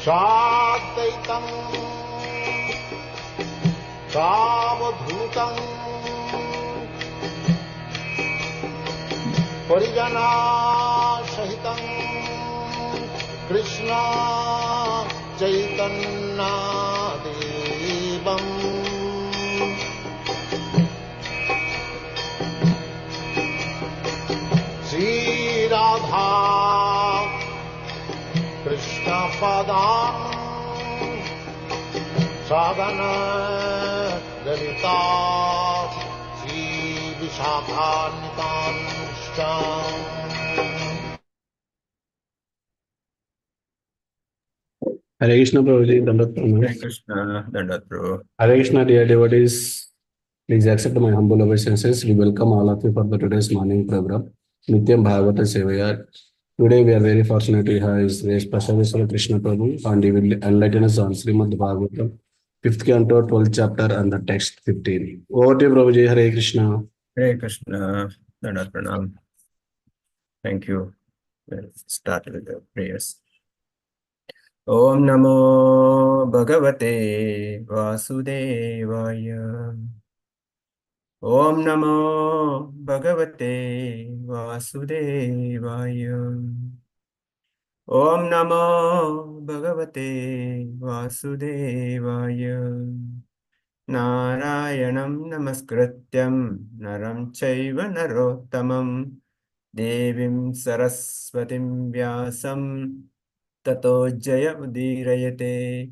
Shadaitam Savadhutam Parijana Shahitam Krishna Chaitanya Devam Sri Radha Krishna Padam Sadhana Dalita Sri Vishakanitam Sham Hare Krishna Prabhuji, Dandat Hare Pranav. Krishna, Dandat Prabhu. Hare Krishna, dear devotees. Please accept my humble obeisances. We welcome all of you for the today's morning program, Nityam Bhagavata Sevaya. Today we are very fortunate to have His Grace Prasadeshwar Krishna Prabhu, and he will enlighten us on Srimad Bhagavatam, 5th canto, 12th chapter, and the text 15. Over to you, Prabhuji. Hare Krishna. Hare Krishna, Dandat Pranam. Thank you. We'll start with the prayers. Om Namo Bhagavate Vasudevaya. Om Namo Bhagavate Vasudevaya. Om Namo Bhagavate Vasudevaya. Narayanam Namaskrityam Naram Chaiva Narottamam Devim Saraswatim Vyasam Tato Jaya Udirayate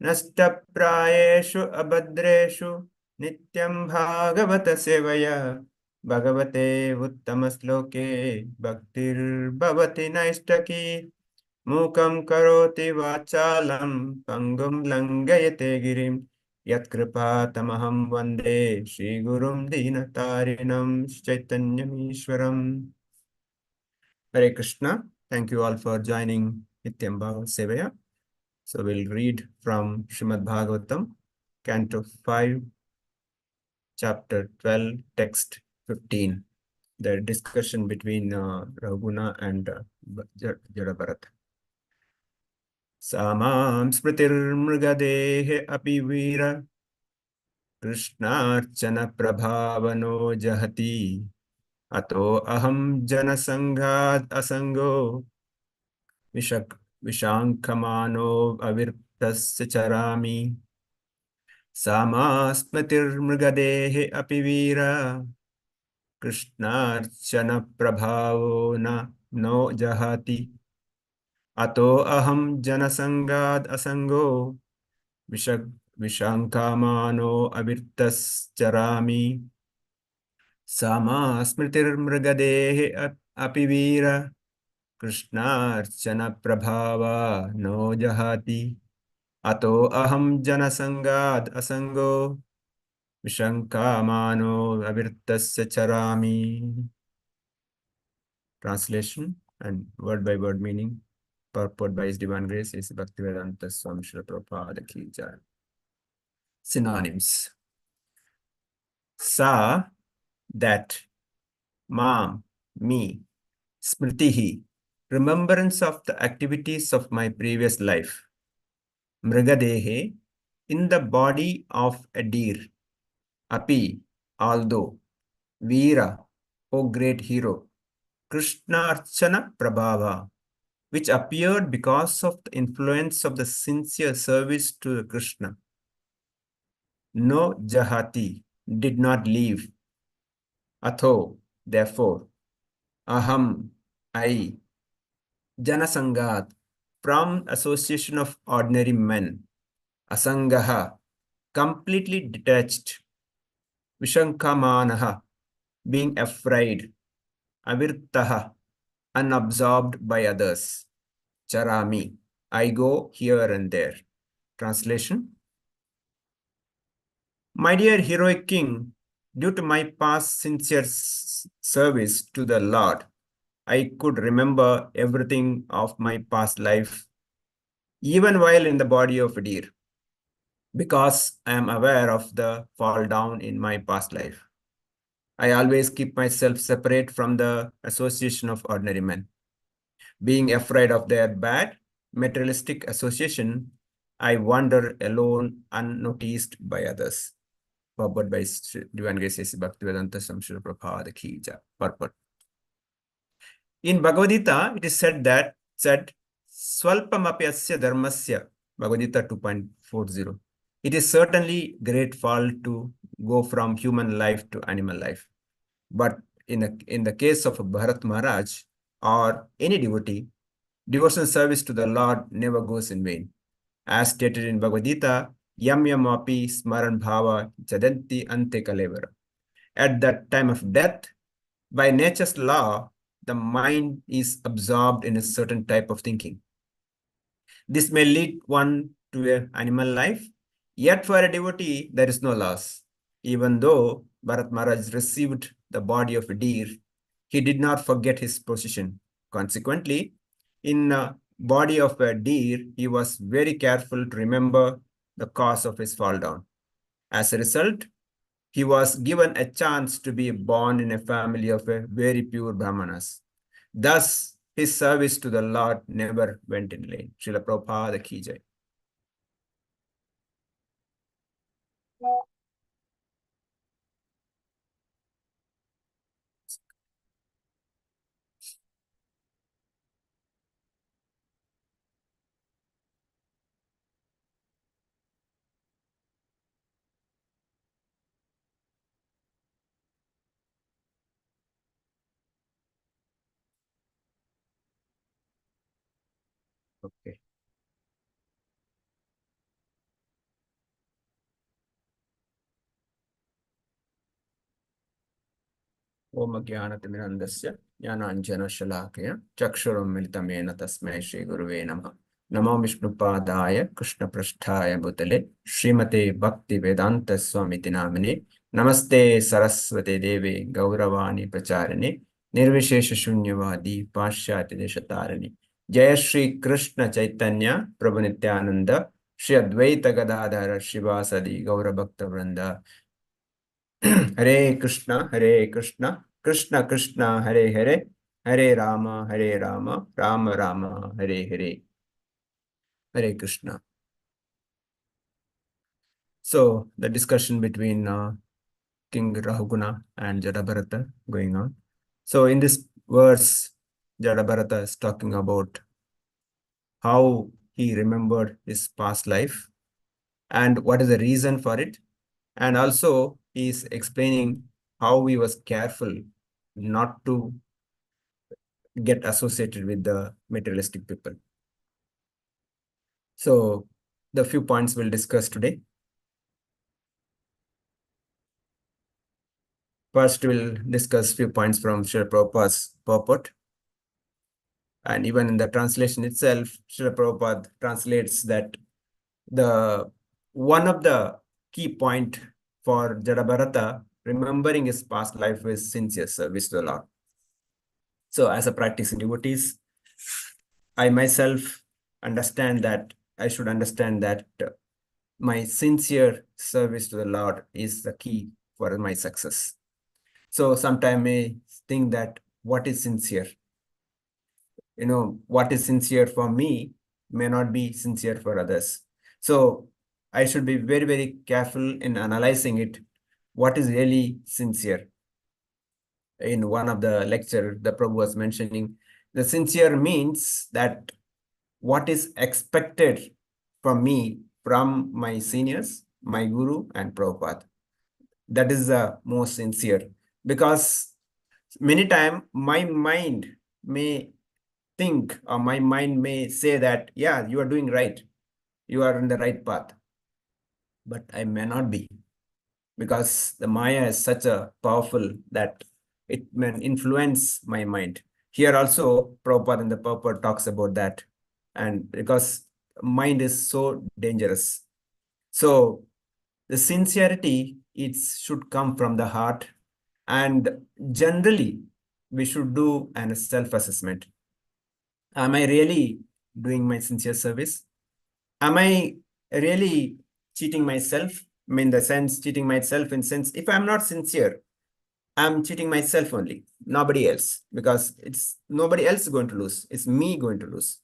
Nashtaprayeshu Abhadreshu Nityam Bhagavata Sevaya Bhagavate Uttamasloke Bhaktir Bhavati Naistaki Mukam Karoti Vachalam Pangum Langayate Girim Yatkripa Tamaham Vande Shri Gurum Dinatarinam Chaitanyam Ishwaram. Hare Krishna. Thank you all for joining Nityam Bhagavad Sevaya. So we'll read from Srimad Bhagavatam, Canto 5, Chapter 12, Text 15. The discussion between Raghuna and Jadabharat. Samam smritir mrigadehe api vira Krishnarchana prabhavano jahati Ato aham janasanghat asango Vishankhamano avirtasya charami Samasmatir mrigadehe api vira Krishnarchana prabhavo no jahati Ato aham janasanghat asango Vishankamano avirtas charami Sama smritir mrigadehe apivira Krishnarchana prabhava no jahati Ato aham janasangad asango Vishankamano avirtasya charami. Translation and word by word meaning. Purport by His Divine Grace is Bhaktivedanta Swami Srila Prabhupada Ki Jai. Synonyms. Sa, that. Mam, me. Smritihi, remembrance of the activities of my previous life. Mrigadehe, in the body of a deer. Api, although. Veera, O great hero. Krishna Archana Prabhava, which appeared because of the influence of the sincere service to Krishna. No Jahati, did not leave. Atho, therefore. Aham, I. Janasangat, from association of ordinary men. Asangaha, completely detached. Vishankamanaha, being afraid. Avirtaha, unabsorbed by others. Charami, I go here and there. Translation. My dear heroic king, due to my past sincere service to the Lord, I could remember everything of my past life, even while in the body of a deer, because I am aware of the fall down in my past life. I always keep myself separate from the association of ordinary men. Being afraid of their bad, materialistic association, I wander alone, unnoticed by others. Purport by Divine Grace A.C. Bhaktivedanta Samshara Prabhupada Ki Jai. Purport. In Bhagavad Gita, it is said Swalpam apyasya dharmasya, Bhagavad Gita 2.40. It is certainly great fault to go from human life to animal life. But in the case of Bharat Maharaj or any devotee, devotional service to the Lord never goes in vain. As stated in Bhagavad Gita, yam yam api smaran bhava jadanti ante kalevara. At that time of death, by nature's law, the mind is absorbed in a certain type of thinking. This may lead one to an animal life, yet for a devotee, there is no loss. Even though Bharat Maharaj received the body of a deer, he did not forget his position. Consequently, in the body of a deer, he was very careful to remember the cause of his fall down. As a result, he was given a chance to be born in a family of a very pure Brahmanas. Thus, his service to the Lord never went in vain. Srila Prabhupada Ki Jai. Okay. Om Jnanatimirandasya Jnananjana Shalakaya Chakshuram Militamena Tasmai Shri Guruve Namah. Namo Vishnupadaya Krishna Prasthaya Bhutale Srimate Bhakti Vedanta Swamiti Namine Namaste Saraswate Deve Gauravani Pracharine Nirvishesha Shunyavadi Pashyati Deshatarani Jaya Shri Krishna Chaitanya Prabhu Nityananda Shri Advaita Gadadhara Shivasadi Gaura Bhakta Vrinda Hare Krishna, Hare Krishna, Krishna Krishna, Hare Hare, Hare Rama, Hare Rama, Rama Rama, Hare Hare, Hare Krishna. So the discussion between King Rahuguna and Jadabharata going on. So in this verse, Jadabharata is talking about how he remembered his past life and what is the reason for it. And also he is explaining how he was careful not to get associated with the materialistic people. So the few points we'll discuss today. First, we'll discuss few points from Srila Prabhupada's purport. And even in the translation itself, Srila Prabhupada translates that one of the key point for Jadabharata remembering his past life is sincere service to the Lord. So as a practicing devotees, I myself understand that I should understand that my sincere service to the Lord is the key for my success. So sometimes I think that what is sincere? What is sincere for me may not be sincere for others. So I should be very, very careful in analyzing it. What is really sincere? In one of the lecture, the Prabhu was mentioning, the sincere means that what is expected from me, from my seniors, my guru and Prabhupada. That is the most sincere, because many times my mind may think, or my mind may say that, yeah, you are doing right. You are in the right path. But I may not be, because the Maya is such a powerful that it may influence my mind. Here also, Prabhupada in the purport talks about that. And because mind is so dangerous. So the sincerity, it should come from the heart. And generally, we should do a self-assessment. Am I really doing my sincere service? Am I really cheating myself? I mean, cheating myself in sense, if I'm not sincere, I'm cheating myself only, nobody else, because it's nobody else going to lose. It's me going to lose.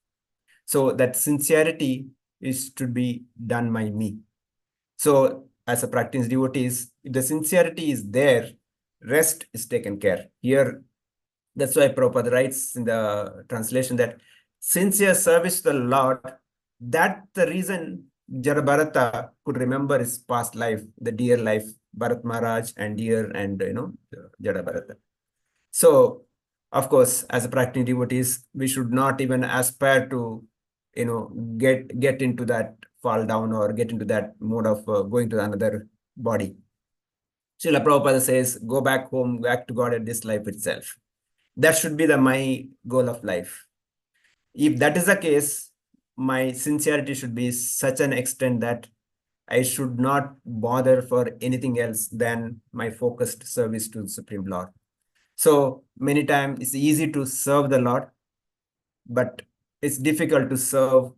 So that sincerity is to be done by me. So as a practicing devotees, if the sincerity is there, rest is taken care. Here, that's why Prabhupada writes in the translation that sincere service to the Lord, that's the reason Jarabharata could remember his past life, the dear life, Bharat Maharaj and dear and Jarabharata. So, of course, as a practicing devotees, we should not even aspire to, get into that fall down or get into that mode of going to another body. Srila Prabhupada says, go back home, back to God at this life itself. That should be my goal of life. If that is the case, my sincerity should be such an extent that I should not bother for anything else than my focused service to the Supreme Lord. So many times it's easy to serve the Lord, but it's difficult to serve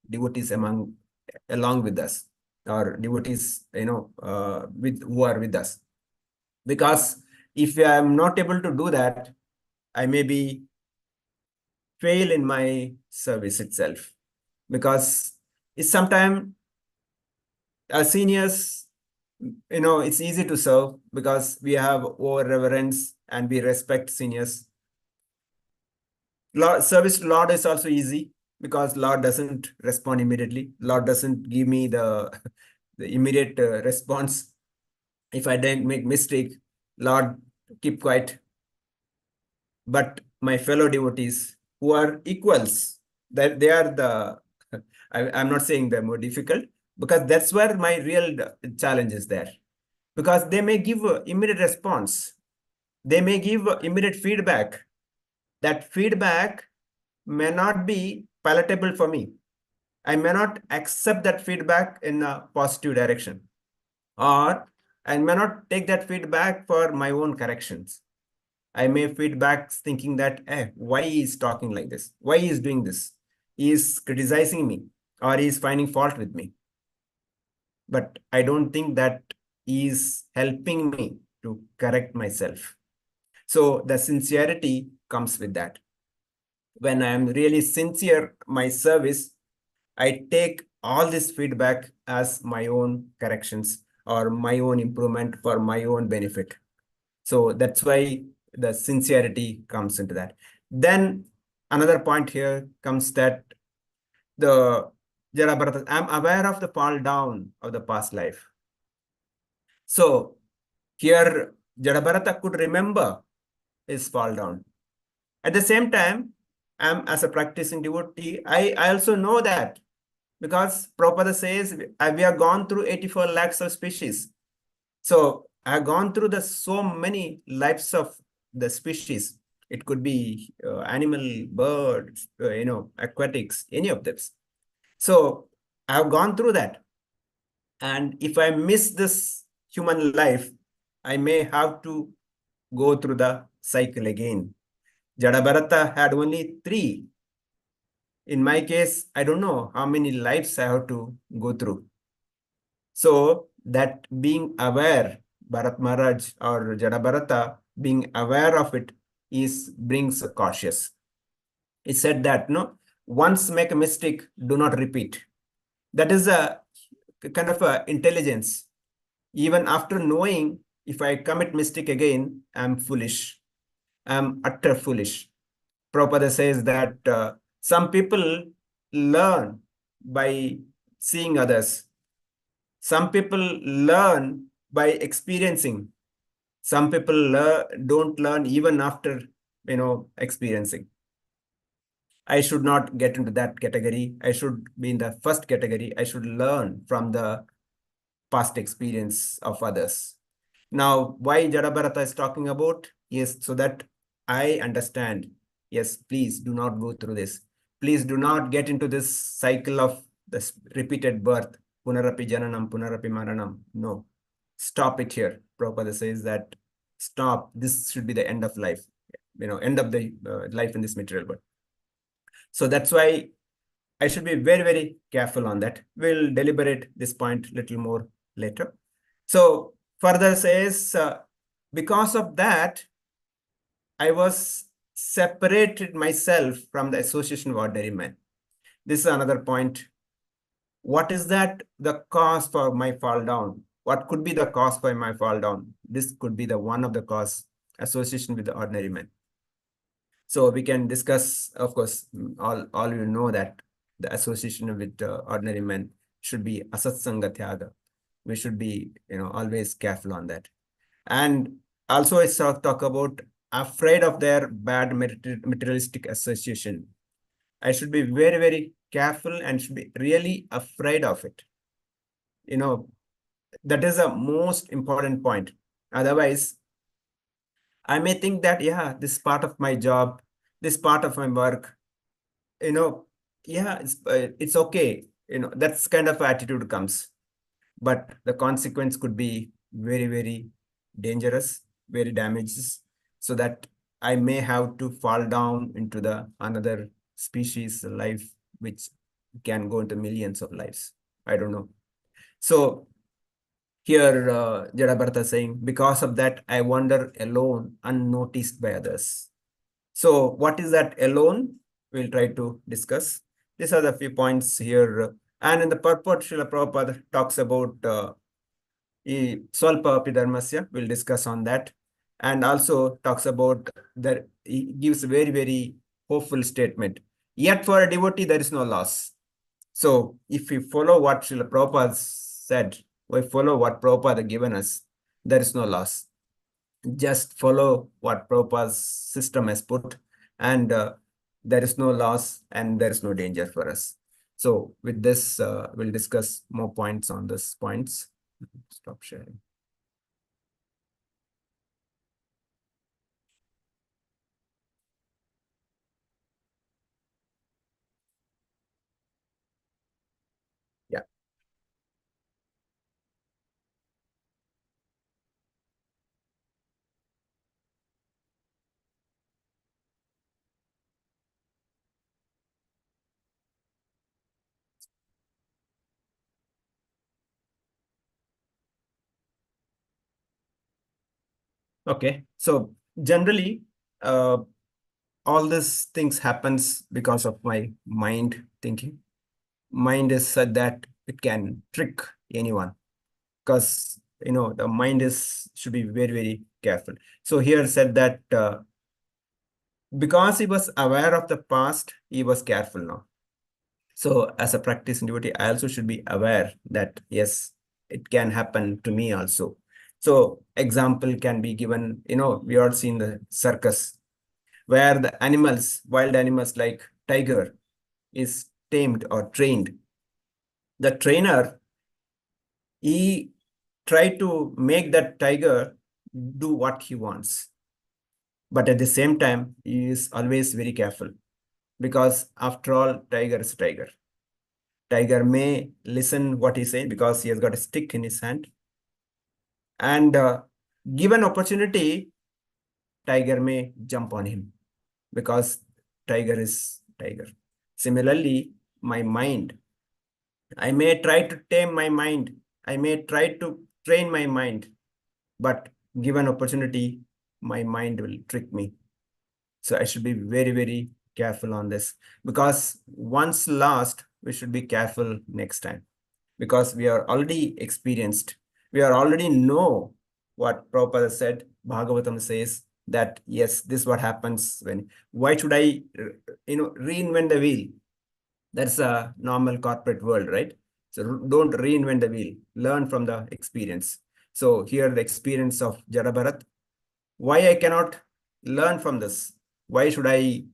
devotees along with us, or devotees, who are with us. Because if I am not able to do that, I may be fail in my service itself. Because it's sometimes seniors, it's easy to serve because we have over reverence and we respect seniors. Service to Lord is also easy because Lord doesn't respond immediately. Lord doesn't give me the immediate response. If I don't make mistake, Lord, keep quiet. But my fellow devotees who are equals, that they are the, I'm not saying they're more difficult, because that's where my real challenge is there. Because they may give immediate response. They may give immediate feedback. That feedback may not be palatable for me. I may not accept that feedback in a positive direction, or I may not take that feedback for my own corrections. I may feedback thinking that, why he is talking like this? Why he is doing this? He is criticizing me, or he is finding fault with me. But I don't think that he is helping me to correct myself. So the sincerity comes with that. When I am really sincere my service, I take all this feedback as my own corrections or my own improvement for my own benefit. So that's why the sincerity comes into that. Then another point here comes that the Jarabharata, I'm aware of the fall down of the past life. So here Jarabharata could remember his fall down. At the same time, I'm as a practicing devotee, I also know that, because Prabhupada says we have gone through 84 lakhs of species. So I have gone through so many lives of the species. It could be animal, birds, aquatics, any of them. So I have gone through that. And if I miss this human life, I may have to go through the cycle again. Jadabharata had only 3. In my case, I don't know how many lives I have to go through. So that being aware, Bharat Maharaj or Jadabharata being aware of it brings cautious. He said that, once make a mistake, do not repeat. That is a kind of a intelligence. Even after knowing, if I commit mistake again, I'm foolish. I'm utter foolish. Prabhupada says that some people learn by seeing others. Some people learn by experiencing. Some people don't learn even after, experiencing. I should not get into that category. I should be in the first category. I should learn from the past experience of others. Now, why Jadabharata is talking about? Yes, so that I understand. Yes, please do not go through this. Please do not get into this cycle of this repeated birth. Punarapi jananam, punarapi maranam. No, stop it here. Prabhupada says that stop. This should be the end of life. End of the life in this material world. So that's why I should be very, very careful on that. We'll deliberate this point a little more later. So further says, because of that, I was separated myself from the association of ordinary men. This is another point. What is that the cause for my fall down? What could be the cause for my fall down? This could be the one of the cause, association with the ordinary men. So we can discuss, of course, all you know that the association with ordinary men should be asatsanga tyaga. We should be, always careful on that. And also it's talk about afraid of their bad materialistic association. I should be very, very careful and should be really afraid of it. That is the most important point. Otherwise, I may think that, yeah, this part of my job, this part of my work, yeah, it's okay. That's kind of attitude comes. But the consequence could be very, very dangerous, very damages, so that I may have to fall down into the another species life, which can go into millions of lives. I don't know. So here, Jadabharata saying, because of that, I wander alone, unnoticed by others. So what is that alone? We'll try to discuss. These are the few points here. And in the purport, Srila Prabhupada talks about Swalpa api dharmasya. We'll discuss on that. And also talks about that he gives a very, very hopeful statement. Yet for a devotee, there is no loss. So if we follow what Srila Prabhupada said, we follow what Prabhupada given us, there is no loss. Just follow what Prabhupada's system has put, and there is no loss and there is no danger for us. So with this, we'll discuss more points on this points. Stop sharing. Yeah. Okay. So generally, all these things happens because of my mind thinking. Mind is such that it can trick anyone, because the mind should be very, very careful. So here said that because he was aware of the past, he was careful now. So as a practicing devotee, I also should be aware that yes, it can happen to me also. So example can be given, we all seen the circus where the animals, wild animals like tiger is tamed or trained. The trainer, he tried to make that tiger do what he wants. But at the same time, he is always very careful, because after all, tiger is tiger. Tiger may listen what he's saying because he has got a stick in his hand. And given opportunity, tiger may jump on him because tiger is tiger. Similarly, my mind, I may try to tame my mind. I may try to train my mind, but given opportunity, my mind will trick me. So I should be very, very careful on this, because once lost, we should be careful next time, because we are already experienced. We are already know what Prabhupada said. Bhagavatam says that, yes, this is what happens when, why should I, reinvent the wheel? That's a normal corporate world, right? So don't reinvent the wheel, learn from the experience. So here the experience of Jada Bharat, why I cannot learn from this? Why should I,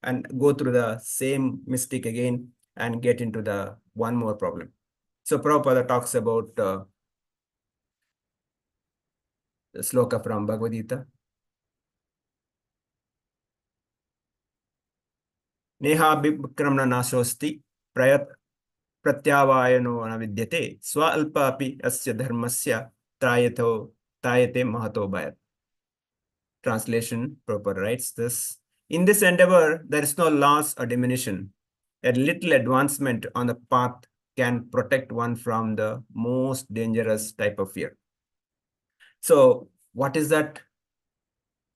and go through the same mistake again and get into the one more problem? So Prabhupada talks about the sloka from Bhagavad-gita. Neha bikramna nasosti prayat pratyavayano anavidyate swalpa api asya dharmasya trayate mahato bhayat. Translation, Prabhupada writes this. In this endeavor, there is no loss or diminution. A little advancement on the path can protect one from the most dangerous type of fear. So what is that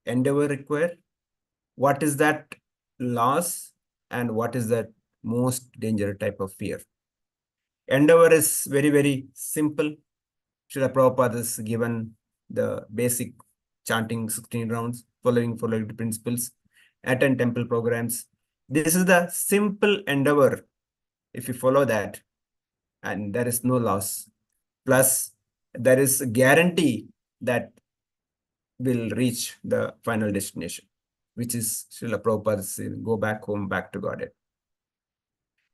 endeavor require? What is that loss? And what is that most dangerous type of fear? Endeavor is very, very simple. Srila Prabhupada has given the basic chanting 16 rounds, following the principles, attend temple programs. This is the simple endeavor. If you follow that, and there is no loss. Plus, there is a guarantee that will reach the final destination, which is Srila Prabhupada's go back home, back to Godhead.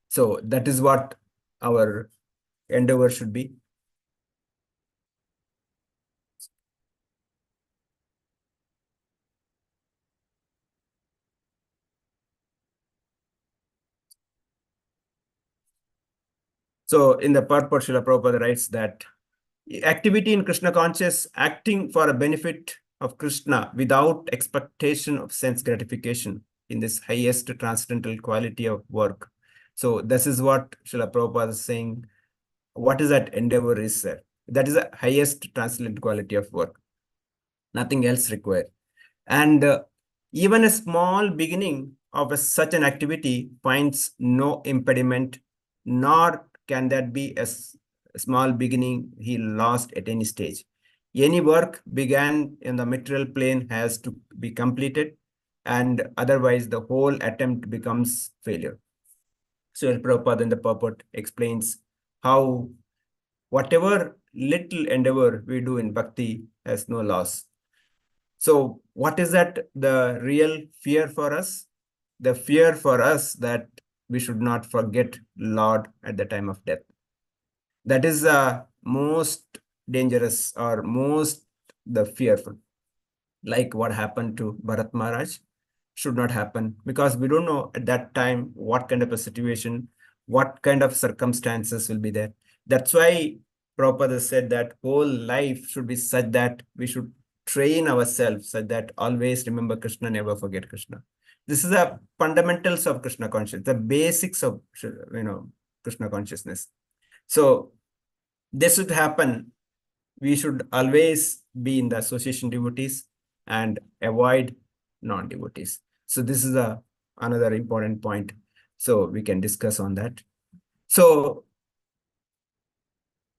So that is what our endeavor should be. So in the purport, Srila Prabhupada writes that activity in Krishna conscious, acting for a benefit of Krishna without expectation of sense gratification in this highest transcendental quality of work. So this is what Srila Prabhupada is saying. What is that endeavor is there? That is the highest transcendental quality of work. Nothing else required. And even a small beginning of such an activity finds no impediment, nor can that be a small beginning he lost at any stage. Any work began in the material plane has to be completed, and otherwise the whole attempt becomes failure. So Prabhupada in the purport explains how whatever little endeavor we do in bhakti has no loss. So what is that the real fear for us? The fear for us that we should not forget Lord at the time of death. That is the most dangerous or most the fearful. Like what happened to Bharat Maharaj should not happen, because we don't know at that time what kind of a situation, what kind of circumstances will be there. That's why Prabhupada said that whole life should be such that we should train ourselves such that always remember Krishna, never forget Krishna. This is the fundamentals of Krishna consciousness, the basics of Krishna consciousness. So this should happen. We should always be in the association devotees and avoid non-devotees. So this is another important point. So we can discuss on that. So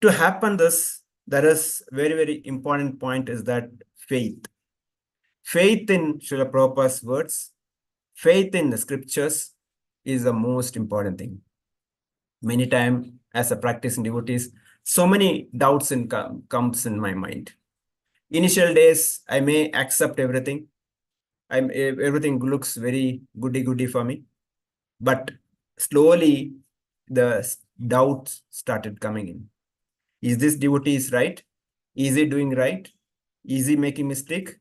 to happen this, there is very, very important point is that faith. Faith in Srila Prabhupada's words, faith in the scriptures is the most important thing. Many times as a practicing devotees, so many doubts comes in my mind. Initial days, I may accept everything. Everything looks very goody for me. But slowly, the doubts started coming in. Is this devotee is right? Is he doing right? Is he making mistake?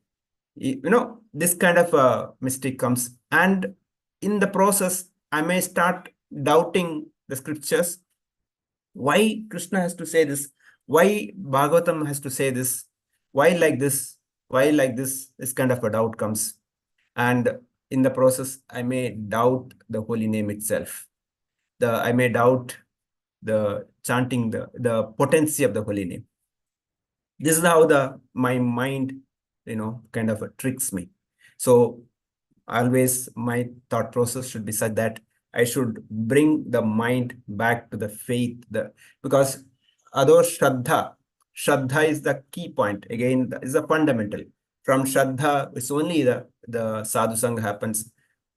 This kind of a mistake comes. And in the process, I may start doubting the scriptures. Why Krishna has to say this? Why Bhagavatam has to say this? Why like this? Why like this? This kind of a doubt comes. And in the process, I may doubt the holy name itself. I may doubt the chanting, the potency of the holy name. This is how my mind, kind of tricks me. So always my thought process should be such that I should bring the mind back to the faith, because although Shraddha is the key point. Again, is the fundamental. From Shraddha, it's only the sadhu sangha happens.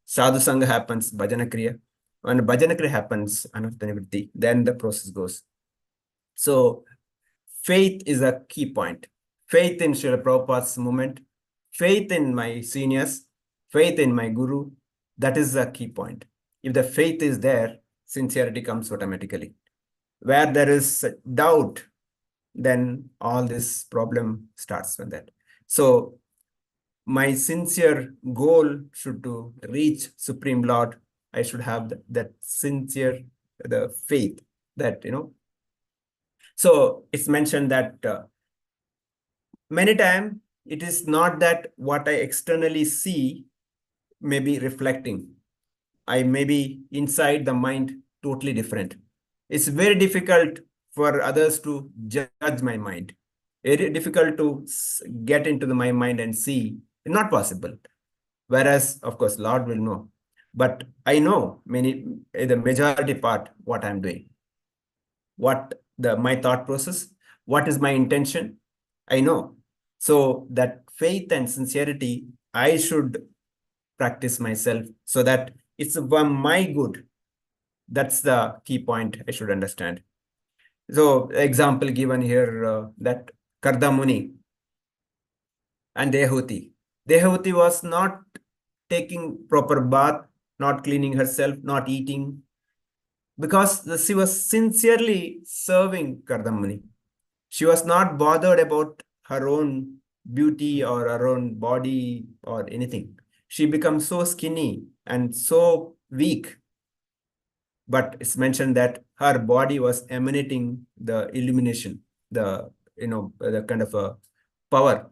Sadhu sangha happens, bhajana kriya. When bhajana kriya happens, anartha then the process goes. So faith is a key point. Faith in Srila Prabhupada's movement, faith in my seniors, faith in my guru, that is the key point. If the faith is there, sincerity comes automatically. Where there is doubt, then all this problem starts with that. So my sincere goal should to reach Supreme Lord. I should have that sincere, the faith that, So it's mentioned that many times it is not that what I externally see may be reflecting. I may be inside the mind totally different. It's very difficult for others to judge my mind. very difficult to get into my mind and see. Not possible. Whereas, of course, Lord will know. But I know the majority part what I'm doing, what my thought process, what is my intention, I know. So that faith and sincerity, I should practice myself so that it's for my good. That's the key point I should understand. So example given here, that Kardamuni and Dehuti. Dehuti was not taking proper bath, not cleaning herself, not eating, because she was sincerely serving Kardamuni. She was not bothered about her own beauty or her own body or anything. She becomes so skinny and so weak. But it's mentioned that her body was emanating the illumination, the kind of a power,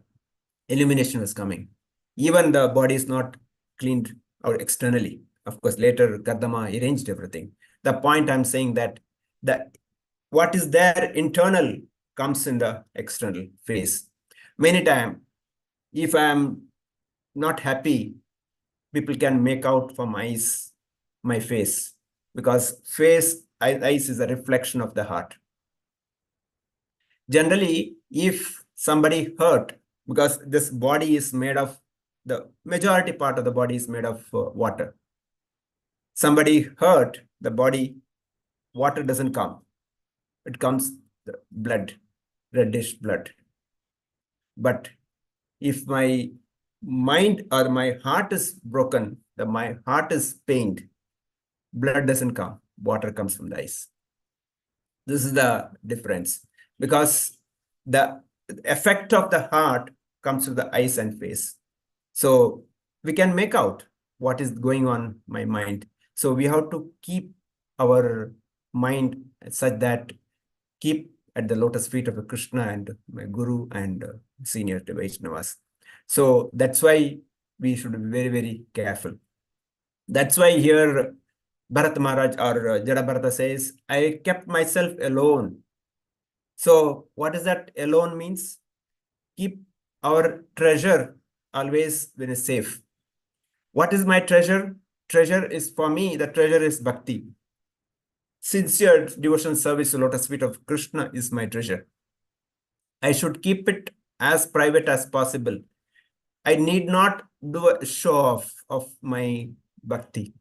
illumination was coming. Even the body is not cleaned out externally. Of course, later Kardama arranged everything. The point I'm saying that what is there internal comes in the external face. Many times, if I'm not happy, people can make out from eyes my face, because eyes is a reflection of the heart. Generally, if somebody hurt, because this body is made of, the majority part of the body is made of water. Somebody hurt the body, water doesn't come. It comes the blood, reddish blood. But if my mind or my heart is broken, my heart is pained, blood doesn't come, water comes from the eyes. This is the difference, because the effect of the heart comes to the eyes and face. So we can make out what is going on my mind. So we have to keep our mind such that keep at the lotus feet of Krishna and my Guru and senior to Vaishnavas. So that's why we should be very, very careful. That's why here Bharat Maharaj or Jada Bharata says, I kept myself alone. So what does that alone means? Keep our treasure always very safe. What is my treasure? Treasure is, for me, the treasure is bhakti. Sincere devotion service to lotus feet of Krishna is my treasure. I should keep it as private as possible. I need not do a show off of my bhakti.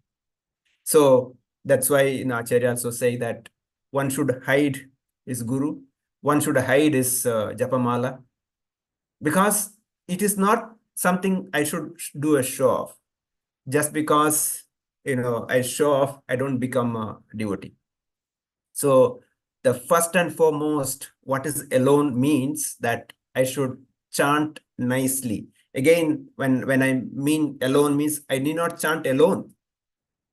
So that's why Acharya also say that one should hide his guru, one should hide his japamala, because it is not something I should do a show off. Just because I show off, I don't become a devotee. So the first and foremost, what is alone means that I should chant nicely. Again, when I mean alone means I need not chant alone.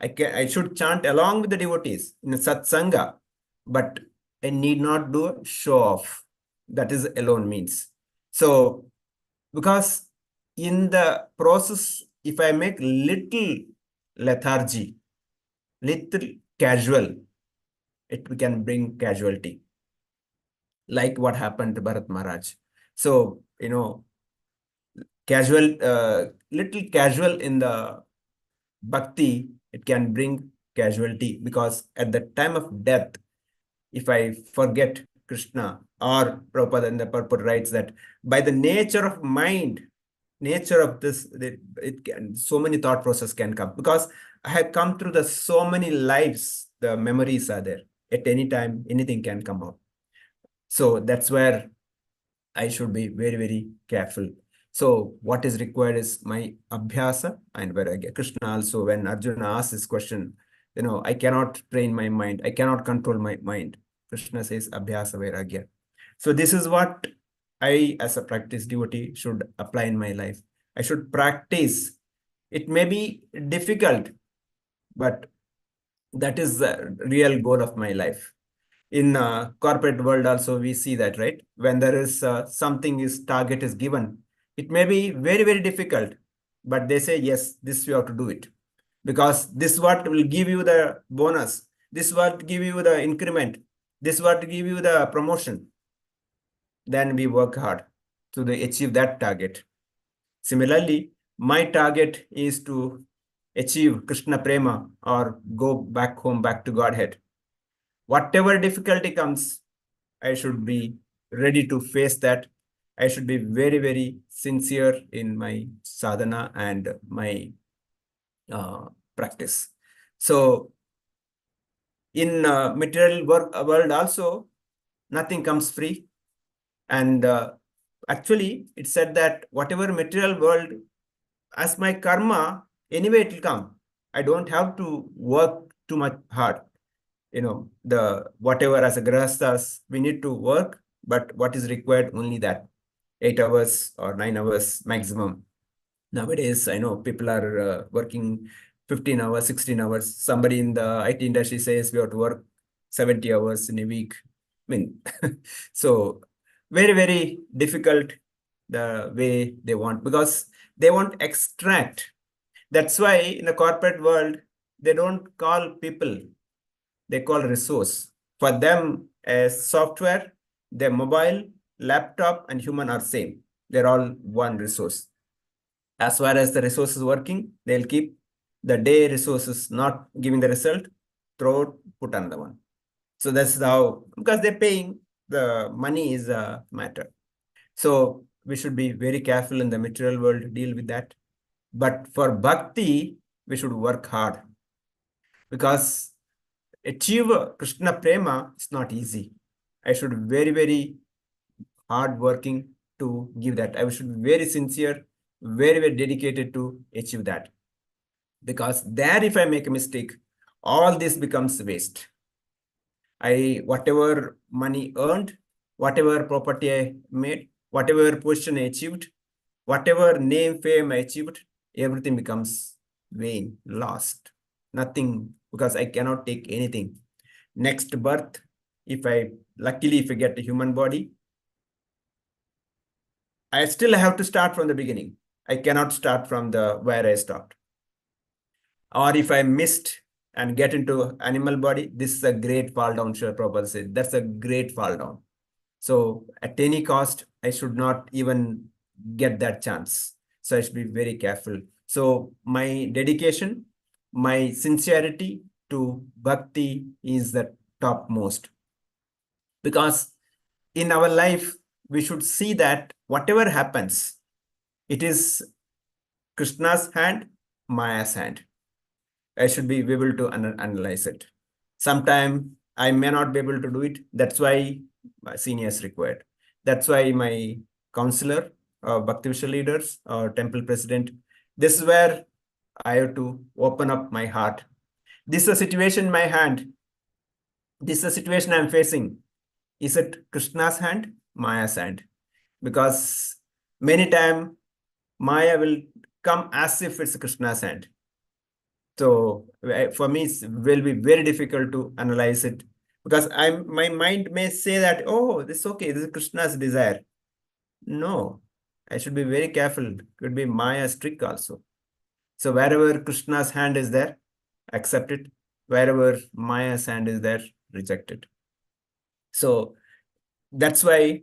I should chant along with the devotees in a satsanga, but I need not do a show off. That is alone means. So because in the process, if I make little lethargy, little casual, it can bring casualty, like what happened to Bharat Maharaj. So, little casual in the bhakti, it can bring casualty, because at the time of death, if I forget Krishna, or Prabhupada in the purport writes that by the nature of mind, nature of this, so many thought process can come, because I have come through so many lives, the memories are there. At any time, anything can come up. So that's where I should be very, very careful. So what is required is my abhyasa and vairagya. Krishna also, when Arjuna asks this question, I cannot train my mind, I cannot control my mind. Krishna says abhyasa vairagya. So this is what I, as a practice devotee, should apply in my life. I should practice. It may be difficult, but that is the real goal of my life. In corporate world also, we see that, right? When there is something is target is given, it may be very, very difficult, but they say, yes, this you have to do it, because this what will give you the bonus. This what give you the increment. This what give you the promotion. then we work hard to achieve that target. Similarly, my target is to achieve Krishna Prema or go back home, back to Godhead. Whatever difficulty comes, I should be ready to face that. I should be very, very sincere in my sadhana and my practice. So in material world also, nothing comes free. And actually, it said that whatever material world, as my karma, anyway it will come. I don't have to work too much hard. The whatever as a grahasthas, we need to work, but what is required only that 8 hours or 9 hours maximum. Nowadays, I know people are working 15 hours, 16 hours. Somebody in the IT industry says we have to work 70 hours in a week. I mean, so very, very difficult the way they want, because they want extract. That's why in the corporate world, they don't call people, they call resource. For them, as software, their mobile, laptop, and human are same. They're all one resource. As far as the resource is working, they'll keep. The day resources not giving the result, throw it, put another one. So that's how, because they're paying, the money is a matter. So we should be very careful in the material world to deal with that. But for bhakti, we should work hard, because achieve Krishna Prema is not easy. I should be very, very hard working to give that. I should be very sincere, very, very dedicated to achieve that. Because there, if I make a mistake, all this becomes waste. Whatever money earned, whatever property I made, whatever position I achieved, whatever name, fame I achieved, everything becomes vain, lost. Nothing, because I cannot take anything. Next birth, luckily, if I get a human body, I still have to start from the beginning. I cannot start from where I stopped. Or if I missed and get into animal body, this is a great fall down, Srila Prabhupada said. That's a great fall down. So at any cost, I should not even get that chance. So I should be very careful. So my dedication, my sincerity to bhakti is the topmost. Because in our life, we should see that whatever happens, it is Krishna's hand, Maya's hand. I should be able to analyze it. Sometime I may not be able to do it. That's why my seniors required. That's why my counselor, Bhakti Vishal leaders, or temple president, this is where I have to open up my heart. This is a situation in my hand. This is a situation I'm facing. Is it Krishna's hand, Maya's hand? Because many times Maya will come as if it's Krishna's hand. So for me, it will be very difficult to analyze it, because my mind may say that, oh, this is okay, this is Krishna's desire. No, I should be very careful. Could be Maya's trick also. So wherever Krishna's hand is there, accept it. Wherever Maya's hand is there, reject it. So that's why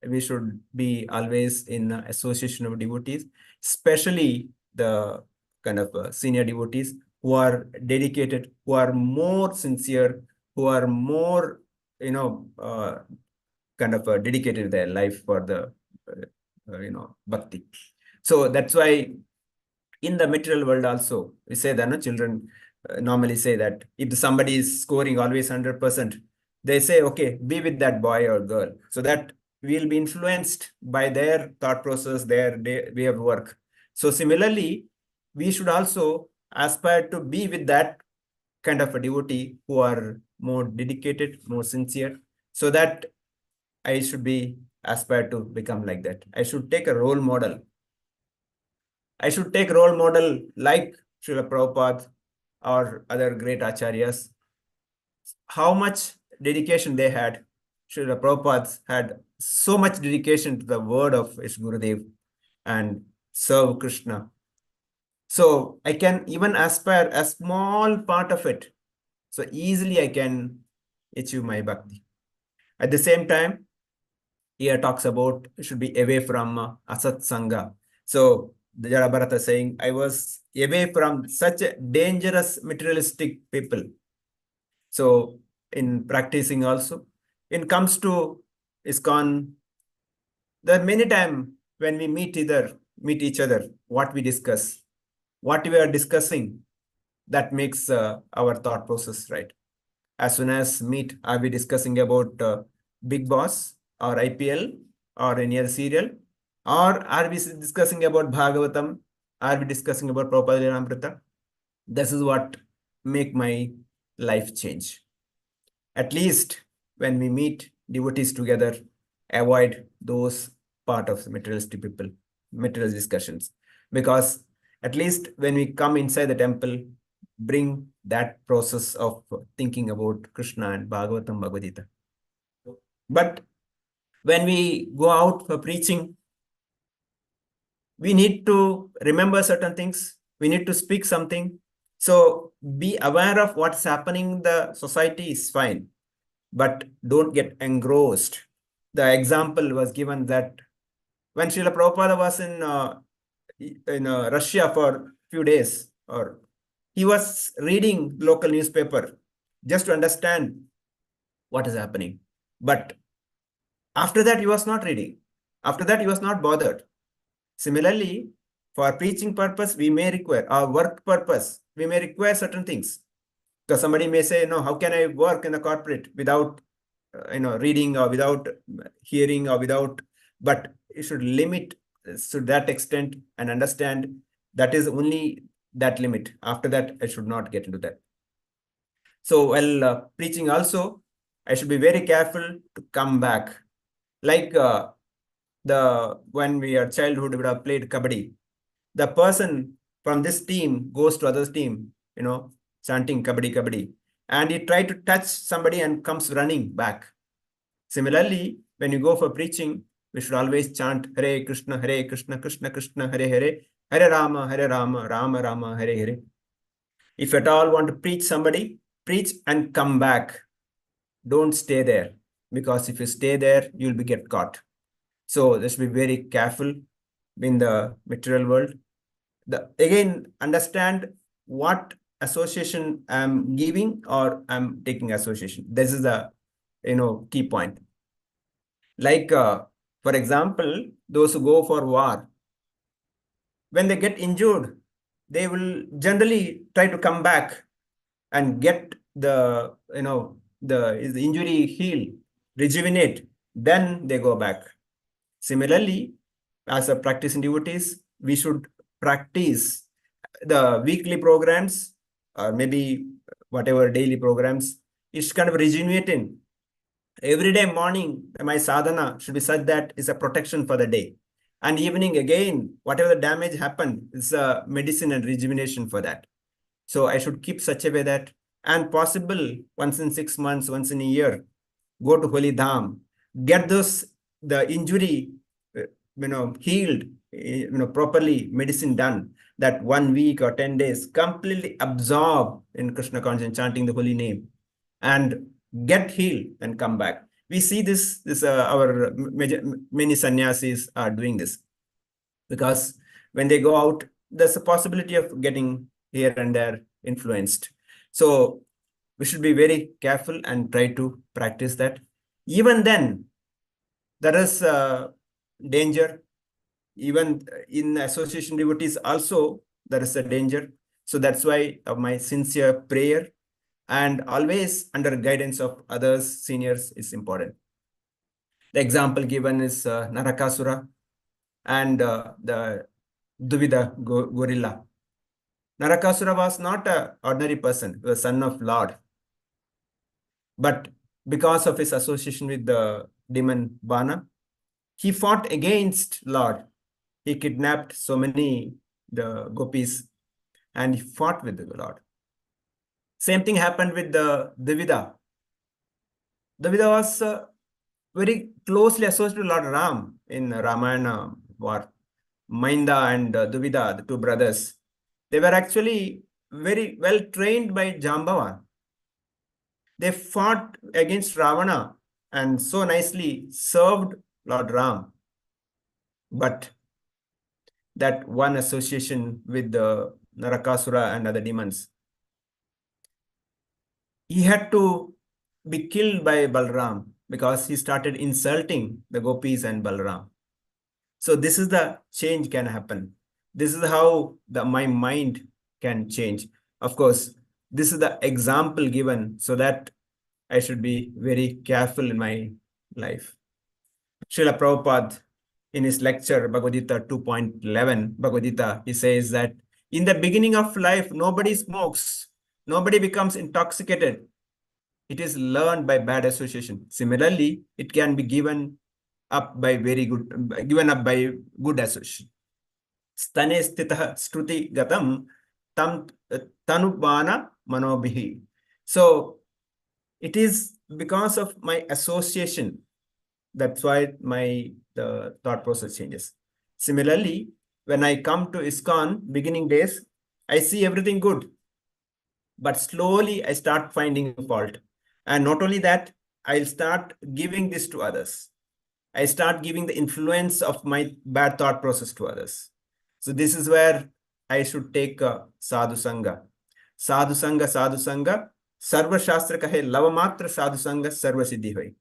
we should be always in association of devotees, especially the kind of senior devotees who are dedicated, who are more sincere, who are more, dedicated their life for the, bhakti. So that's why in the material world also, we say that children normally say that if somebody is scoring always 100%, they say, okay, be with that boy or girl, so that we'll be influenced by their thought process, their way of work. So similarly, we should also aspire to be with that kind of a devotee who are more dedicated, more sincere, so that I should be aspire to become like that. I should take a role model. I should take role model like Srila Prabhupada or other great acharyas. How much dedication they had. Srila Prabhupada had so much dedication to the word of his Gurudev and serve Krishna. So I can even aspire a small part of it. So easily I can achieve my bhakti. At the same time, here talks about should be away from asat sangha. So the Bharata is saying, I was away from such a dangerous materialistic people. So in practicing also, it comes to ISKCON, there are many times when we meet each other, what we discuss, what we are discussing, that makes our thought process right. As soon as meet, are we discussing about Big Boss or IPL or any other serial? Or are we discussing about Bhagavatam? Are we discussing about Prabhupada Amrita? This is what make my life change. At least when we meet devotees together, avoid those part of materialistic people, material discussions. Because at least when we come inside the temple, bring that process of thinking about Krishna and Bhagavatam, Bhagavad Gita. But when we go out for preaching, we need to remember certain things. We need to speak something. So be aware of what's happening in the society is fine, but don't get engrossed. The example was given that when Srila Prabhupada was in Russia for a few days, or he was reading local newspaper just to understand what is happening. But after that, he was not reading. After that, he was not bothered. Similarly, for preaching purpose, we may require, our work purpose, we may require certain things. Because somebody may say, no, how can I work in a corporate without reading or without hearing or without, but you should limit to that extent and understand that is only that limit. After that, I should not get into that. So while preaching also, I should be very careful to come back. Like when we are childhood, we would have played kabaddi. The person from this team goes to other team, chanting kabaddi, kabaddi. And he tried to touch somebody and comes running back. Similarly, when you go for preaching, we should always chant Hare Krishna, Krishna Krishna, Hare Hare, Hare Rama, Rama Rama, Hare Hare. If at all want to preach somebody, preach and come back. Don't stay there, because if you stay there, you'll get caught. So let's be very careful in the material world. Again, understand what association I'm giving or I'm taking association. This is the key point. Like for example, those who go for war, when they get injured, they will generally try to come back and get the injury healed, rejuvenate, then they go back. Similarly, as a practicing devotees, we should practice the weekly programs or maybe whatever daily programs. It's kind of rejuvenating. Every day morning, my sadhana should be such that it's a protection for the day. And evening again, whatever the damage happened, is a medicine and rejuvenation for that. So I should keep such a way that, and possible once in 6 months, once in a year, go to Holy Dham, get the injury, healed, properly, medicine done, that 1 week or 10 days, completely absorb in Krishna consciousness, chanting the holy name, and get healed and come back. We see this our many sannyasis are doing this, because when they go out, there's a possibility of getting here and there influenced. So we should be very careful and try to practice that. Even then, there is danger. Even in association devotees also, there is a danger. So that's why my sincere prayer and always under guidance of others, seniors, is important. The example given is Narakasura and the Duvida gorilla. Narakasura was not an ordinary person, he was son of Lord. But because of his association with the demon Bana, he fought against Lord. He kidnapped so many the gopis and he fought with the Lord. Same thing happened with the Duvida. Duvida was very closely associated with Lord Ram in Ramayana war. Mainda and Duvida, the two brothers, they were actually very well trained by Jambavan. They fought against Ravana and so nicely served Lord Ram, but that one association with the Narakasura and other demons, he had to be killed by Balram because he started insulting the gopis and Balram. So this is the change can happen. This is how my mind can change. Of course, this is the example given so that I should be very careful in my life. Srila Prabhupada, in his lecture, Bhagavad-gita 2.11, Bhagavad-gita, he says that in the beginning of life, nobody smokes, nobody becomes intoxicated. It is learned by bad association. Similarly, it can be given up by good association. Stane stitah struti gatam tam tanubana manobhihi. So it is because of my association. That's why the thought process changes. Similarly, when I come to ISKCON beginning days, I see everything good. But slowly I start finding fault. And not only that, I'll start giving this to others. I start giving the influence of my bad thought process to others. So this is where I should take sadhu sangha. Sadhu sangha, sarva shastra kahe lavamatra sadhu sangha sarva siddhi hoy.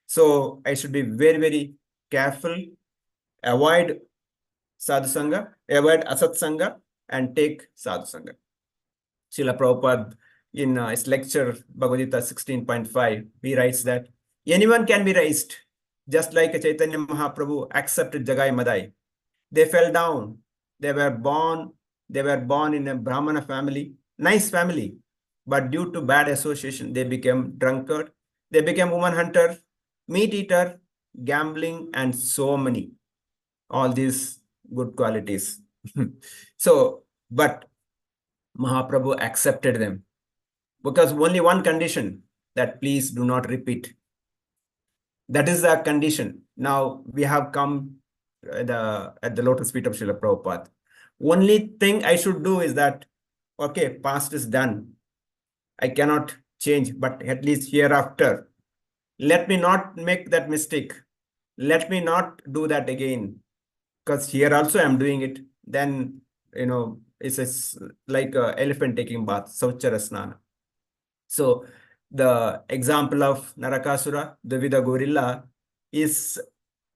So I should be very, very careful, avoid sadhu sangha, avoid asat sangha, and take sadhu sangha. Srila Prabhupada, in his lecture, Bhagavad-gita 16.5, he writes that anyone can be raised, just like Chaitanya Mahaprabhu accepted Jagai Madai. They fell down. They were born in a Brahmana family, nice family. But due to bad association, they became drunkard. They became woman hunter, meat eater, gambling, and so many. All these good qualities. So, but Mahaprabhu accepted them because only one condition, that please do not repeat. That is the condition. Now we have come at the lotus feet of Srila Prabhupada. Only thing I should do is that, okay, past is done. I cannot change, but at least hereafter, let me not make that mistake. Let me not do that again. Because here also I'm doing it. Then, it's like an elephant taking bath, Sauchara Snana. So the example of Narakasura, the Vida gorilla, is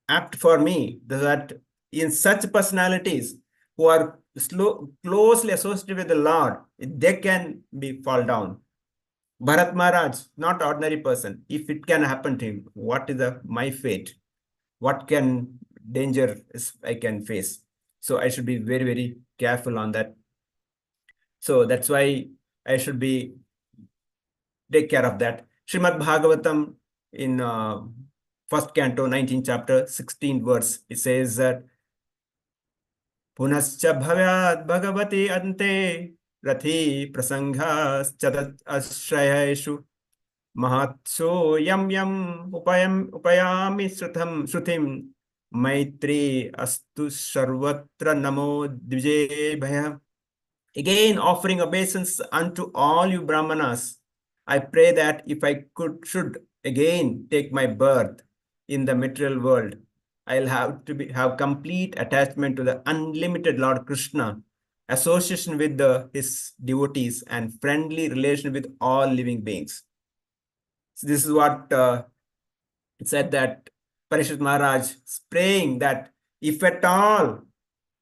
apt for me, that in such personalities who are closely associated with the Lord, they can be fall down. Bharat Maharaj, not ordinary person. If it can happen to him, what is my fate? What can danger I can face? So I should be very, very careful on that. So that's why I should take care of that. Srimad Bhagavatam in first canto, 19th chapter, 16th verse, it says that Punascha bhavyat bhagavati ante rathi prasanghas ashrayeshu mahatso yam upayami shrutim maitri astu sarvatra namo dvije bhaya. Again, offering obeisance unto all you Brahmanas, I pray that if I should again take my birth in the material world, I'll have to have complete attachment to the unlimited Lord Krishna, association with his devotees, and friendly relation with all living beings. So this is what it said, that Parishit Maharaj is praying that if at all,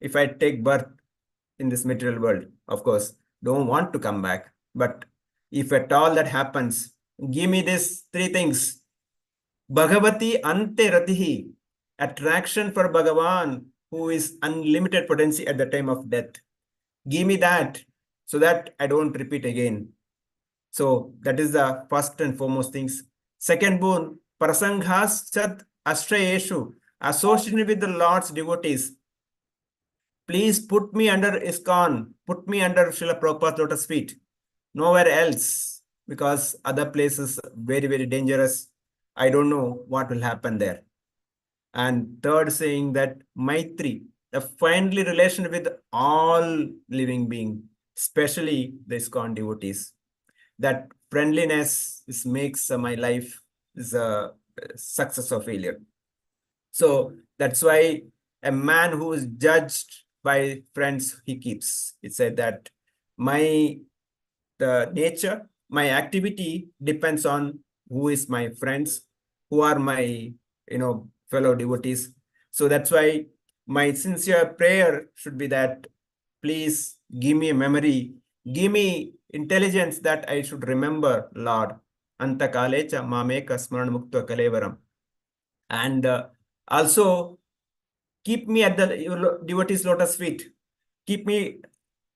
if I take birth in this material world, of course, don't want to come back. But if at all that happens, give me these three things. Bhagavati ante ratihi, attraction for Bhagavan, who is unlimited potency at the time of death. Give me that so that I don't repeat again. So that is the first and foremost things. Second boon, prasanghas chat astrayeshu, associated with the Lord's devotees. Please put me under ISKCON, put me under Srila Prabhupada's lotus feet, nowhere else, because other places very, very dangerous. I don't know what will happen there. And third, saying that Maitri, the friendly relation with all living beings, especially the ISKCON devotees. That friendliness makes my life is a success or failure. So that's why a man who is judged by friends he keeps. It said that the nature, my activity depends on who is my friends, who are my fellow devotees. So that's why my sincere prayer should be that please give me a memory, give me intelligence that I should remember Lord. Anta kalecha mameka smaran mukta kalevaram. And also keep me at the devotees' lotus feet. Keep me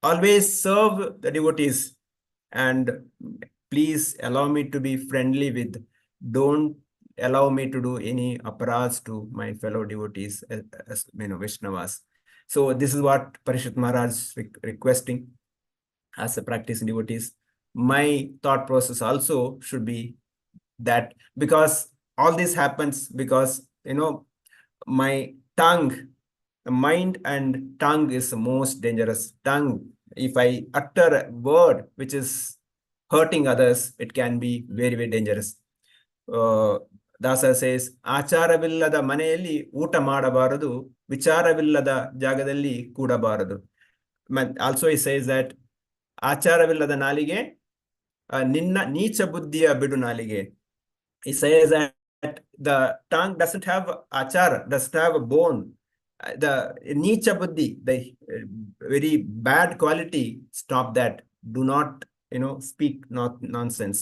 always serve the devotees. And please allow me to be friendly with. Don't allow me to do any aparas to my fellow devotees, as Vaishnavas. So this is what Parishit Maharaj is requesting as a practicing devotees. My thought process also should be that, because all this happens because my tongue, the mind and tongue is the most dangerous. Tongue, if I utter a word which is hurting others, it can be very, very dangerous. Dasa says, ಆಚಾರವಿಲ್ಲದ ಮನೆಯಲ್ಲಿ ಊಟ ಮಾಡಬಾರದು, ವಿಚಾರವಿಲ್ಲದ ಜಾಗದಲ್ಲಿ ಕೂಡಬಾರದು. Also he says that ಆಚಾರವಿಲ್ಲದ ನಾಲಿಗೆ ನಿನ್ನ ನೀಚ ಬುದ್ಧಿಯ ಬಿಡು ನಾಲಿಗೆ. He says that the tongue doesn't have achar, doesn't have a bone. The nicha buddhi, the very bad quality, stop that. Do not, speak not nonsense.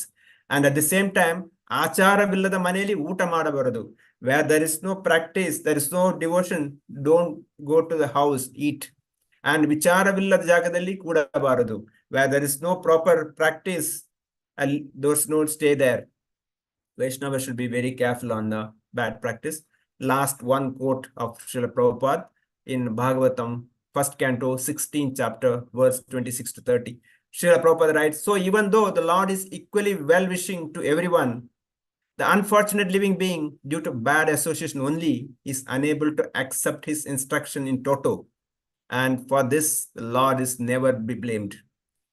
And at the same time, acharavillada maneli uta madabaradu. Where there is no practice, there is no devotion, don't go to the house, eat. And vicharavillada jagadalli kudabaradu. Where there is no proper practice, and those don't stay there. Vaishnava should be very careful on the bad practice. Last one quote of Srila Prabhupada in Bhagavatam, 1st canto, 16th chapter, verse 26 to 30. Srila Prabhupada writes, so even though the Lord is equally well-wishing to everyone, the unfortunate living being, due to bad association only, is unable to accept his instruction in toto. And for this, the Lord is never be blamed.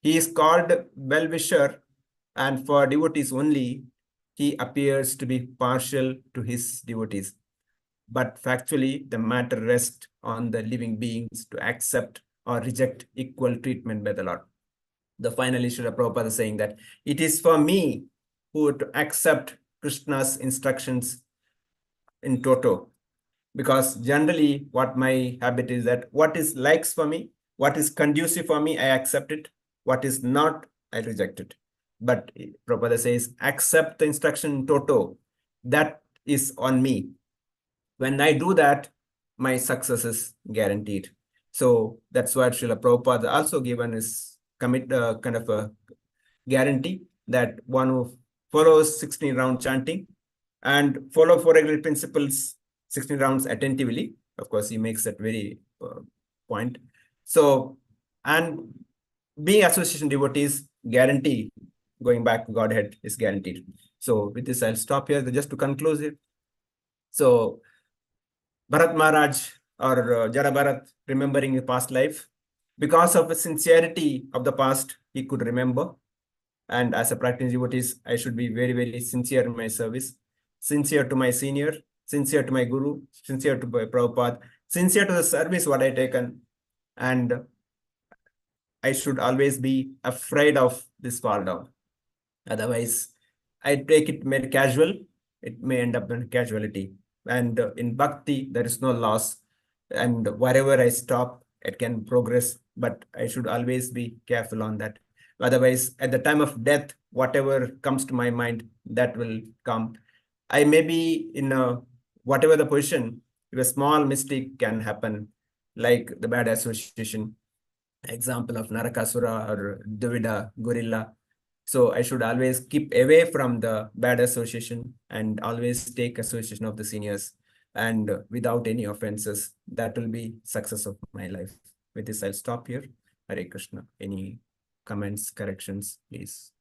He is called well-wisher, and for devotees only, he appears to be partial to his devotees. But factually, the matter rests on the living beings to accept or reject equal treatment by the Lord. The final issue of Prabhupada is saying that it is for me who to accept Krishna's instructions in toto. Because generally, what my habit is that what is likes for me, what is conducive for me, I accept it. What is not, I reject it. But Prabhupada says, accept the instruction toto. That is on me. When I do that, my success is guaranteed. So that's what Srila Prabhupada also given is kind of a guarantee that one who follows 16 round chanting and follow 4 regular principles 16 rounds attentively. Of course, he makes that very point. So, and being association devotees, guarantee going back to Godhead is guaranteed. So with this, I'll stop here just to conclude it. So Bharat Maharaj or Jara Bharat, remembering his past life, because of the sincerity of the past, he could remember. And as a practicing devotees, I should be very, very sincere in my service, sincere to my senior, sincere to my guru, sincere to my Prabhupada, sincere to the service what I taken. And I should always be afraid of this fall down. Otherwise, I take it very casual. It may end up in casualty. And in bhakti, there is no loss. And wherever I stop, it can progress. But I should always be careful on that. Otherwise, at the time of death, whatever comes to my mind, that will come. I may be in whatever the position, if a small mistake can happen, like the bad association, example of Narakasura or Duvida, Gorilla. So I should always keep away from the bad association and always take association of the seniors, and without any offenses. That will be success of my life. With this, I'll stop here. Hare Krishna. Any comments, corrections, please?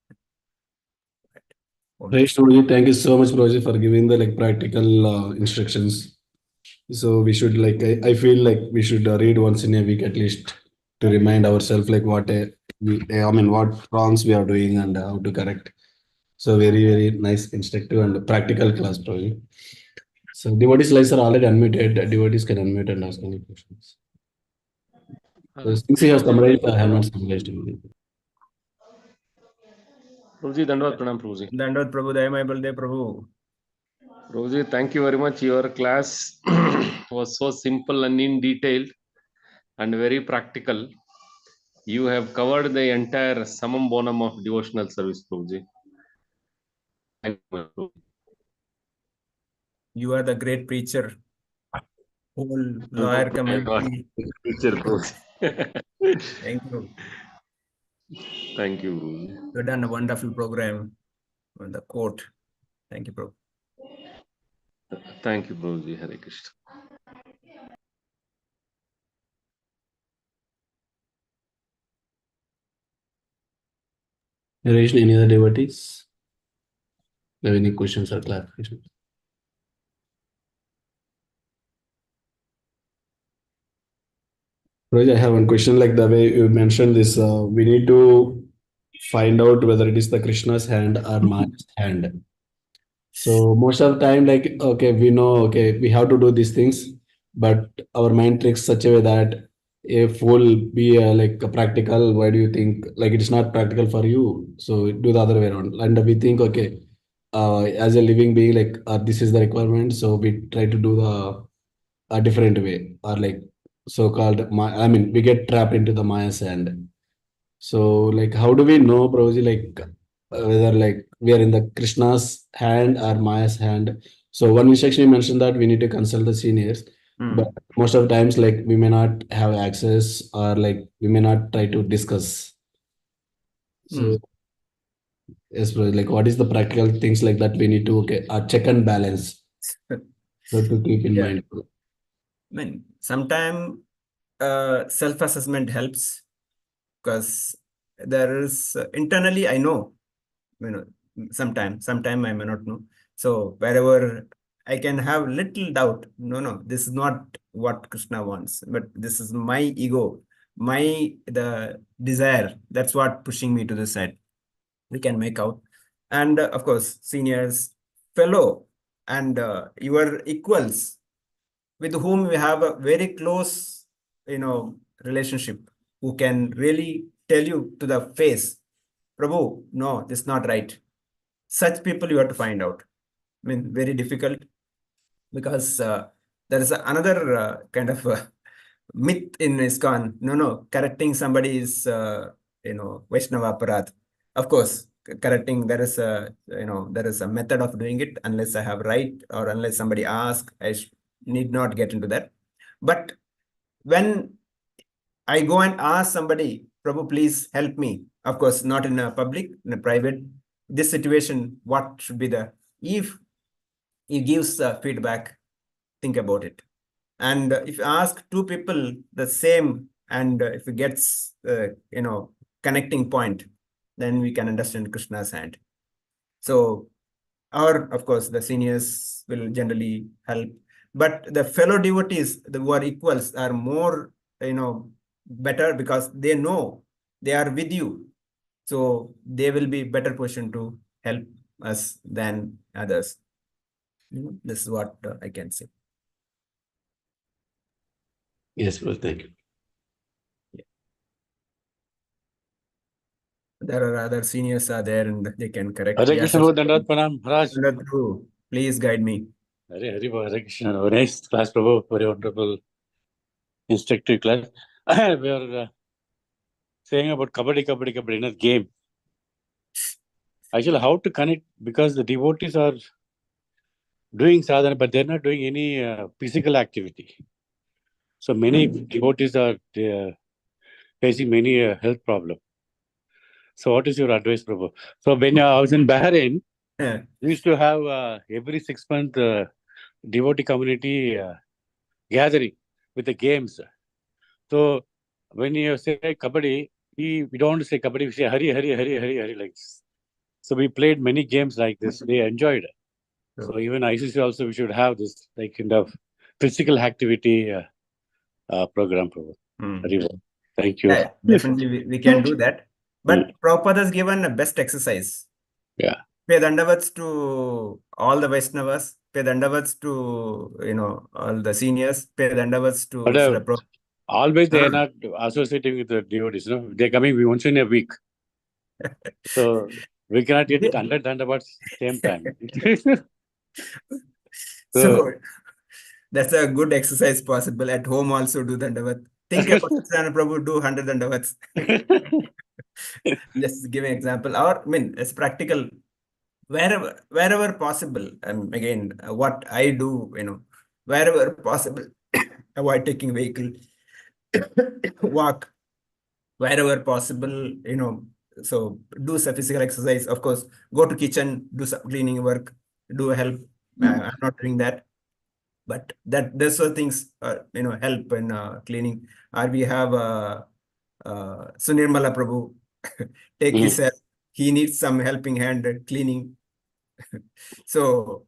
Prabhuji, thank you so much, Prabhuji, for giving the practical instructions. So we should I feel like we should read once in a week at least to remind ourselves what what wrongs we are doing and how to correct. So very, very nice, instructive and practical class, Prabhuji. So devotees lines are already unmuted. Devotees can unmute and ask any questions. So since he has summarized, I have not summarized anything. Prabhuji, Dandavad Pranam, Prabhuji. Dandavad Prabhu, Dayamay Baldev Prabhu. Prabhuji, thank you very much. Your class was so simple and in detailed and very practical. You have covered the entire summum bonum of devotional service, Prabhuji. Thank you, Prabhuji. You are the great preacher. Whole Oh lawyer my God. community. Teacher, Prabhuji. Thank you. Thank you, Prabhuji. You've done a wonderful program on the court. Thank you, Prabhu. Thank you, Prabhuji. Hare Krishna. Narration, any other devotees? Have any questions or clarifications? Raj, I have one question. Like the way you mentioned this, we need to find out whether it is the Krishna's hand or Maya's hand. So most of the time, like, okay, we know, okay, we have to do these things, but our mind tricks such a way that if will be like a practical, why do you think like it is not practical for you? So do the other way around. And we think, okay, as a living being, like this is the requirement. So we try to do the a different way or like so-called, I mean, we get trapped into the Maya's hand. So, like, how do we know, Prabhuji, like, whether like we are in the Krishna's hand or Maya's hand? So, one instruction you mentioned that we need to consult the seniors, but most of the times, like, we may not have access or like we may not try to discuss. So, yes, Prabhuji, like, what is the practical things like that we need to check and balance? So, to keep in mind. I mean, sometimes self-assessment helps because there is internally, I know, sometime I may not know. So wherever I can have little doubt, no, this is not what Krishna wants, but this is my ego, the desire. That's what pushing me to the side. We can make out. And of course, seniors, fellow, and your equals with whom we have a very close, relationship, who can really tell you to the face, Prabhu, no, this is not right. Such people you have to find out. I mean, very difficult because there is another kind of myth in ISKCON. No, correcting somebody is, Vaishnava Aparadh. Of course, correcting, there is a method of doing it. Unless I have right or unless somebody asks, I need not get into that. But when I go and ask somebody, Prabhu, please help me. Of course, not in a public, in a private. This situation, what should be if he gives feedback, think about it. And if you ask two people the same, and if it gets, connecting point, then we can understand Krishna's hand. So, of course, the seniors will generally help. But the fellow devotees, who are equals, are more, better because they know they are with you. So they will be better positioned to help us than others. This is what I can say. Yes, well, thank you. There are other seniors are there and they can correct. Hare Krishna, Dandavad Pranam, Maharaj. Please guide me. Hare Krishna. Very nice class, Prabhu. Very wonderful, instructive class. We are saying about kabaddi, not game. Actually, how to connect, because the devotees are doing sadhana, but they're not doing any physical activity. So many devotees are facing many health problems. So what is your advice, Prabhu? So when I was in Bahrain, we used to have every 6 months devotee community gathering with the games. So when you say kabaddi, we don't say kabaddi, we say hari like this. So we played many games like this. They enjoyed it. So even ICC also, we should have this like kind of physical activity program. Thank you. Yeah, definitely we can do that. But Prabhupada has given a best exercise. Yeah. Pay dandavats to all the Vaishnavas. Pay dandavats to all the seniors. Pay dandavats to But Srila Prabhu. always they are Ah. not associating with the devotees. They're coming once in a week. So we cannot get it 100 dandavats same time. So that's a good exercise possible. At home also do dandavat. Think about Srila Prabhu, do 100 dandavats. Just give an example. Or, I mean, it's practical. Wherever possible. And again, what I do, wherever possible, avoid taking vehicle, walk wherever possible, so do some physical exercise. Of course, go to kitchen, do some cleaning work, do help. I'm not doing that, but those are things, help in cleaning. Or we have Sunirmala Prabhu, take his help. He needs some helping hand at cleaning. So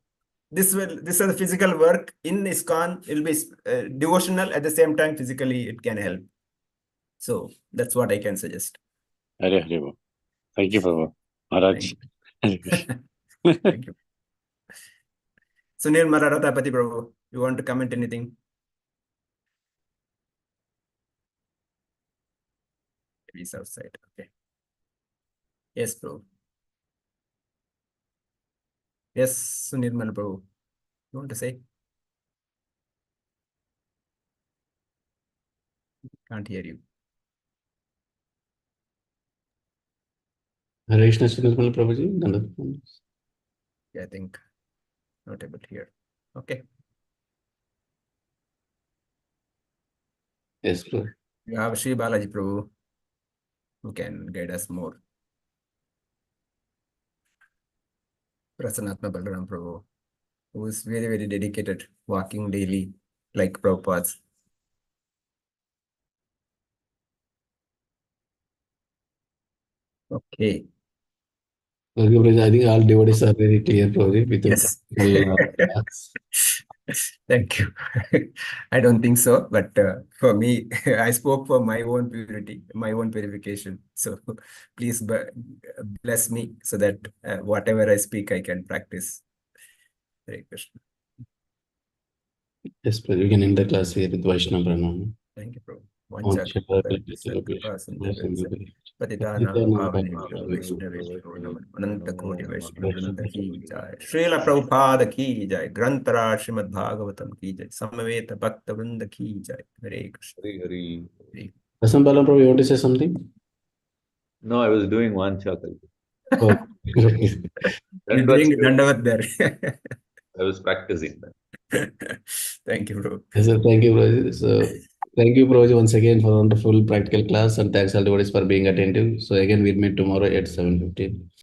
this is the physical work in ISKCON. It will be devotional at the same time. Physically, it can help. So that's what I can suggest. Hare Hare Bol. Thank you, Prabhu. Maharaj. Thank you. Sunil Mararatapati Prabhu, you want to comment anything? He's outside. Okay. Yes, Prabhu. Yes, Sunil Prabhu. You want to say? Can't hear you. Hare Krishna Sunil Prabhuji. Yeah, I think not able to hear. Okay. Yes, Prabhu. You have Sri Balaji Prabhu who can guide us more. Prasanatma Balaram Prabhu, who is very, very dedicated, walking daily like Prabhupada's. Okay. Okay, Prabhuji, I think all devotees are very clear, Prabhuji, with your Yes. practical, Thank you. I don't think so, but for me, I spoke for my own purity, my own purification. So please bless me so that whatever I speak, I can practice. Hare Krishna. Yes, Prabhuji, we can end the class here with Vaishnava Pranam. Thank you, Prabhu. Om Vancha Shakti Kripa Sindhu Patitana Nityananda Pavanebhyo Vaishnaveshyo Namah Ananta Koti Vaishnava Vrinda Ki Bhagavata Jai Srila Prabhupada Ki Jai Grantara Srimad Bhagavatam Ki Jai Samaveta Bhakta Vrinda Ki Jai Hare Krishna. Hare. Prasanna Prabhu, you want to say something? No, I was doing one chuckle. Oh, You're doing Dandavat there. I was practicing that. Thank you, bro. yes, sir. Thank you, Prabhuji. So, thank you, Prabhuji, once again for wonderful practical class, and thanks all devotees for being attentive. So, again, we'll meet tomorrow at 7:15.